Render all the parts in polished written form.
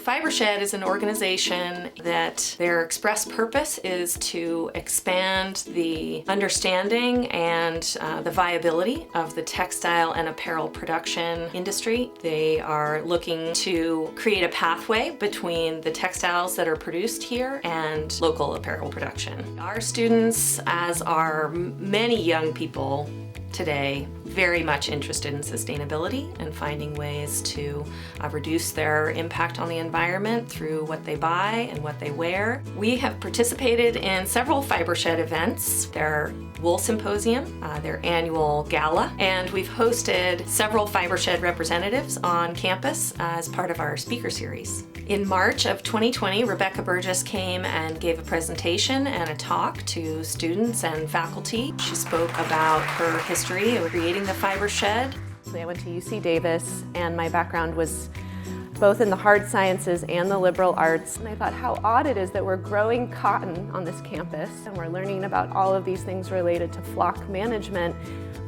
Fibershed is an organization that their express purpose is to expand the understanding and the viability of the textile and apparel production industry. They are looking to create a pathway between the textiles that are produced here and local apparel production. Our students, as are many young people today, very much interested in sustainability and finding ways to reduce their impact on the environment through what they buy and what they wear. We have participated in several Fibershed events, their Wool Symposium, their annual gala, and we've hosted several Fibershed representatives on campus as part of our speaker series. In March of 2020, Rebecca Burgess came and gave a presentation and a talk to students and faculty. She spoke about her history of creating the Fibershed. I went to UC Davis, and my background was both in the hard sciences and the liberal arts. And I thought how odd it is that we're growing cotton on this campus and we're learning about all of these things related to flock management,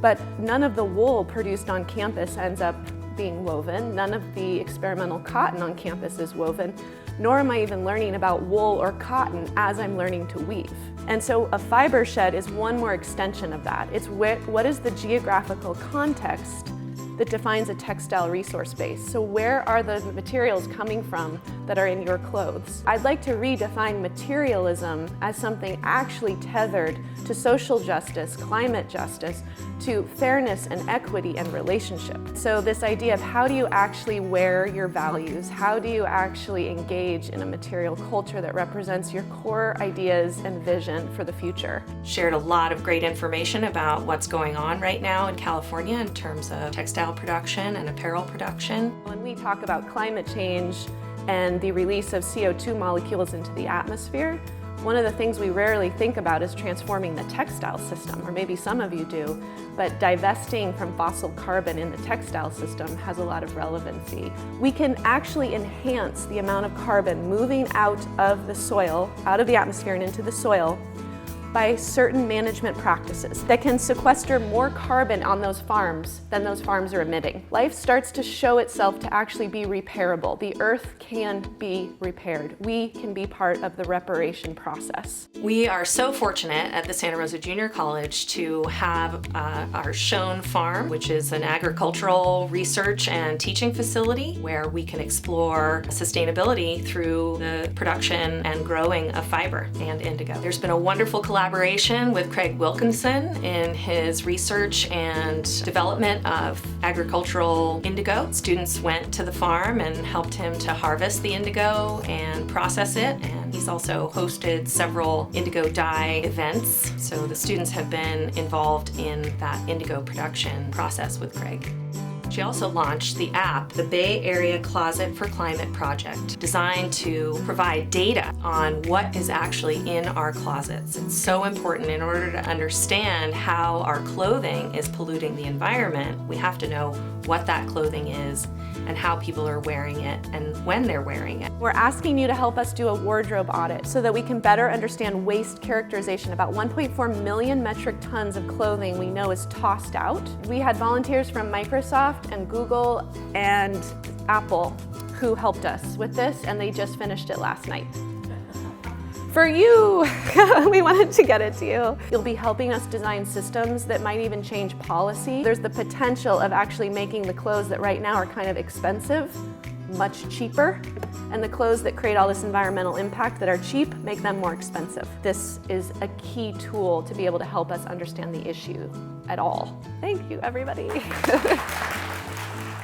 but none of the wool produced on campus ends up being woven. None of the experimental cotton on campus is woven, nor am I even learning about wool or cotton as I'm learning to weave. And so a Fibershed is one more extension of that. It's what is the geographical context that defines a textile resource base. So where are the materials coming from that are in your clothes? I'd like to redefine materialism as something actually tethered to social justice, climate justice, to fairness and equity and relationship. So this idea of how do you actually wear your values? How do you actually engage in a material culture that represents your core ideas and vision for the future? Shared a lot of great information about what's going on right now in California in terms of textile production and apparel production. When we talk about climate change and the release of CO2 molecules into the atmosphere, one of the things we rarely think about is transforming the textile system, or maybe some of you do, but divesting from fossil carbon in the textile system has a lot of relevancy. We can actually enhance the amount of carbon moving out of the soil, out of the atmosphere and into the soil, by certain management practices that can sequester more carbon on those farms than those farms are emitting. Life starts to show itself to actually be repairable. The earth can be repaired. We can be part of the reparation process. We are so fortunate at the Santa Rosa Junior College to have our Schoen Farm, which is an agricultural research and teaching facility where we can explore sustainability through the production and growing of fiber and indigo. There's been a wonderful collaboration with Craig Wilkinson in his research and development of agricultural indigo. Students went to the farm and helped him to harvest the indigo and process it, and he's also hosted several indigo dye events. So the students have been involved in that indigo production process with Craig. She also launched the app, the Bay Area Closet for Climate Project, designed to provide data on what is actually in our closets. It's so important in order to understand how our clothing is polluting the environment. We have to know what that clothing is and how people are wearing it and when they're wearing it. We're asking you to help us do a wardrobe audit so that we can better understand waste characterization. About 1.4 million metric tons of clothing we know is tossed out. We had volunteers from Microsoft and Google and Apple who helped us with this, and they just finished it last night. For you, we wanted to get it to you. You'll be helping us design systems that might even change policy. There's the potential of actually making the clothes that right now are kind of expensive much cheaper, and the clothes that create all this environmental impact that are cheap, make them more expensive. This is a key tool to be able to help us understand the issue at all. Thank you, everybody.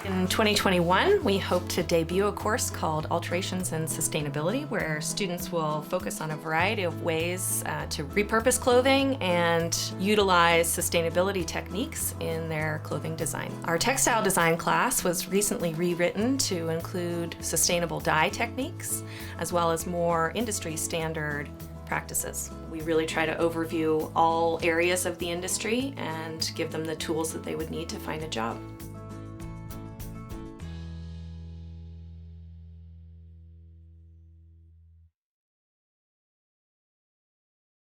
In 2021, we hope to debut a course called Alterations in Sustainability, where students will focus on a variety of ways to repurpose clothing and utilize sustainability techniques in their clothing design. Our textile design class was recently rewritten to include sustainable dye techniques, as well as more industry standard practices. We really try to overview all areas of the industry and give them the tools that they would need to find a job.